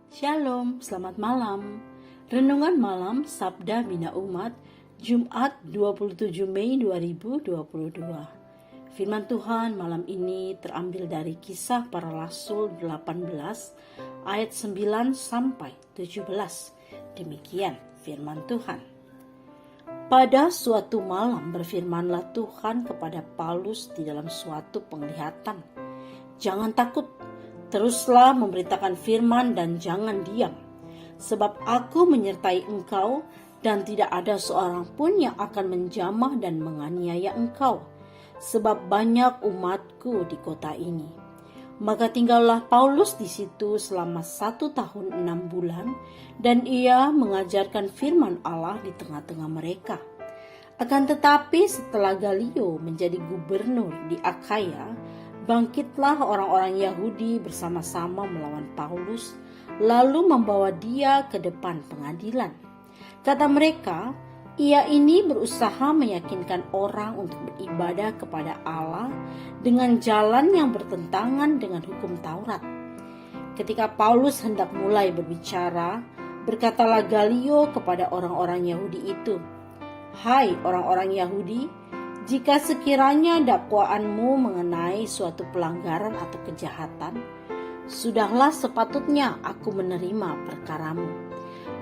Shalom, selamat malam. Renungan malam Sabda Bina Umat, Jumat 27 Mei 2022. Firman Tuhan malam ini terambil dari Kisah Para Rasul 18 ayat 9 sampai 17. Demikian firman Tuhan. Pada suatu malam berfirmanlah Tuhan kepada Paulus di dalam suatu penglihatan. Jangan takut. Teruslah memberitakan firman dan jangan diam, sebab aku menyertai engkau dan tidak ada seorang pun yang akan menjamah dan menganiaya engkau, sebab banyak umatku di kota ini. Maka tinggallah Paulus di situ selama 1 tahun 6 bulan, dan ia mengajarkan firman Allah di tengah-tengah mereka. Akan tetapi setelah Galio menjadi gubernur di Akhaya, bangkitlah orang-orang Yahudi bersama-sama melawan Paulus, lalu membawa dia ke depan pengadilan. Kata mereka, ia ini berusaha meyakinkan orang untuk beribadah kepada Allah dengan jalan yang bertentangan dengan hukum Taurat. Ketika Paulus hendak mulai berbicara, berkatalah Galio kepada orang-orang Yahudi itu, "Hai orang-orang Yahudi, jika sekiranya dakwaanmu mengenai suatu pelanggaran atau kejahatan, sudahlah sepatutnya aku menerima perkaramu.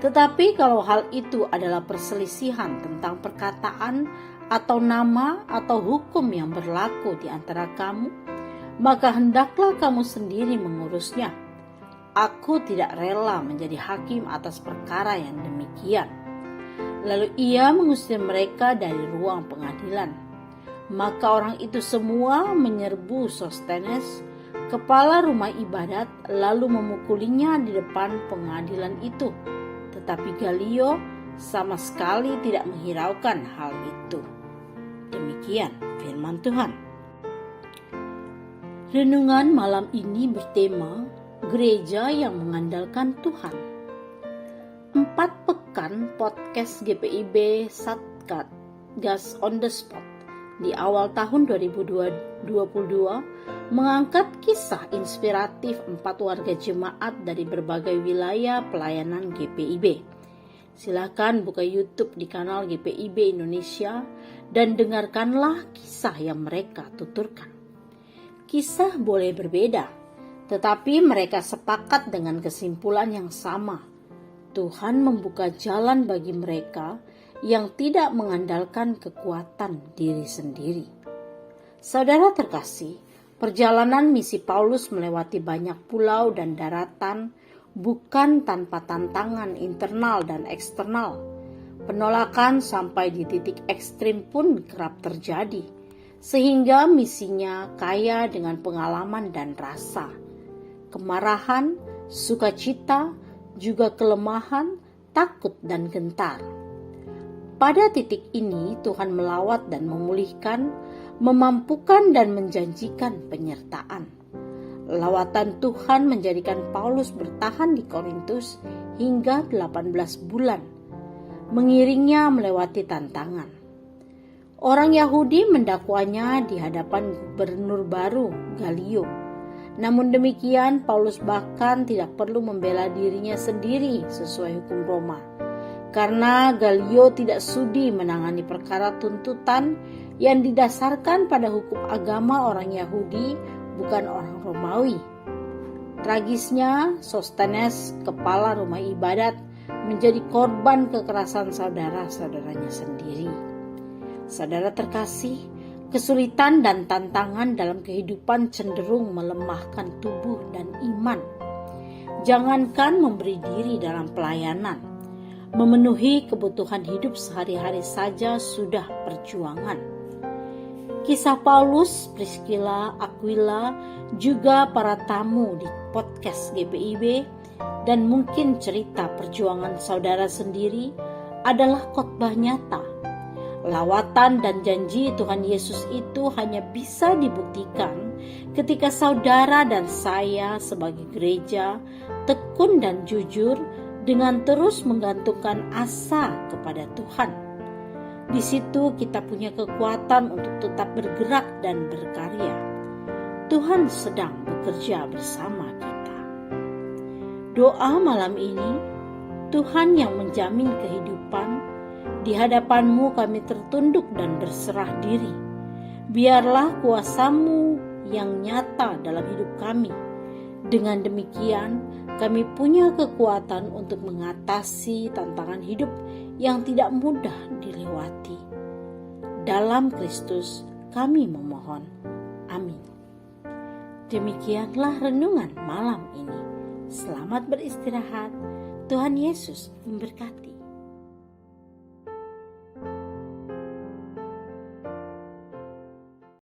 Tetapi kalau hal itu adalah perselisihan tentang perkataan atau nama atau hukum yang berlaku di antara kamu, maka hendaklah kamu sendiri mengurusnya. Aku tidak rela menjadi hakim atas perkara yang demikian." Lalu ia mengusir mereka dari ruang pengadilan. Maka orang itu semua menyerbu Sostenes, kepala rumah ibadat, lalu memukulinya di depan pengadilan itu. Tetapi Galio sama sekali tidak menghiraukan hal itu. Demikian firman Tuhan. Renungan malam ini bertema Gereja yang Mengandalkan Tuhan. 4 pekan podcast GPIB Satgas on the Spot di awal tahun 2022 mengangkat kisah inspiratif 4 warga jemaat dari berbagai wilayah pelayanan GPIB. Silakan buka YouTube di kanal GPIB Indonesia dan dengarkanlah kisah yang mereka tuturkan. Kisah boleh berbeda, tetapi mereka sepakat dengan kesimpulan yang sama. Tuhan membuka jalan bagi mereka yang tidak mengandalkan kekuatan diri sendiri. Saudara terkasih, perjalanan misi Paulus melewati banyak pulau dan daratan bukan tanpa tantangan internal dan eksternal. Penolakan sampai di titik ekstrim pun kerap terjadi, sehingga misinya kaya dengan pengalaman dan rasa, kemarahan, sukacita, juga kelemahan, takut dan gentar. Pada titik ini Tuhan melawat dan memulihkan, memampukan dan menjanjikan penyertaan. Lawatan Tuhan menjadikan Paulus bertahan di Korintus hingga 18 bulan, mengiringnya melewati tantangan. Orang Yahudi mendakwanya di hadapan gubernur baru, Galio. Namun demikian, Paulus bahkan tidak perlu membela dirinya sendiri sesuai hukum Roma. Karena Galio tidak sudi menangani perkara tuntutan yang didasarkan pada hukum agama orang Yahudi, bukan orang Romawi. Tragisnya, Sostenes, kepala rumah ibadat, menjadi korban kekerasan saudara-saudaranya sendiri. Saudara terkasih, kesulitan dan tantangan dalam kehidupan cenderung melemahkan tubuh dan iman. Jangankan memberi diri dalam pelayanan, memenuhi kebutuhan hidup sehari-hari saja sudah perjuangan. Kisah Paulus, Priscilla, Aquila, juga para tamu di podcast GPIB, dan mungkin cerita perjuangan saudara sendiri adalah khotbah nyata. Lawatan dan janji Tuhan Yesus itu hanya bisa dibuktikan ketika saudara dan saya sebagai gereja tekun dan jujur dengan terus menggantungkan asa kepada Tuhan. Di situ kita punya kekuatan untuk tetap bergerak dan berkarya. Tuhan sedang bekerja bersama kita. Doa malam ini, Tuhan yang menjamin kehidupan, di hadapan-Mu kami tertunduk dan berserah diri. Biarlah kuasa-Mu yang nyata dalam hidup kami. Dengan demikian, kami punya kekuatan untuk mengatasi tantangan hidup yang tidak mudah dilewati. Dalam Kristus kami memohon. Amin. Demikianlah renungan malam ini. Selamat beristirahat. Tuhan Yesus memberkati.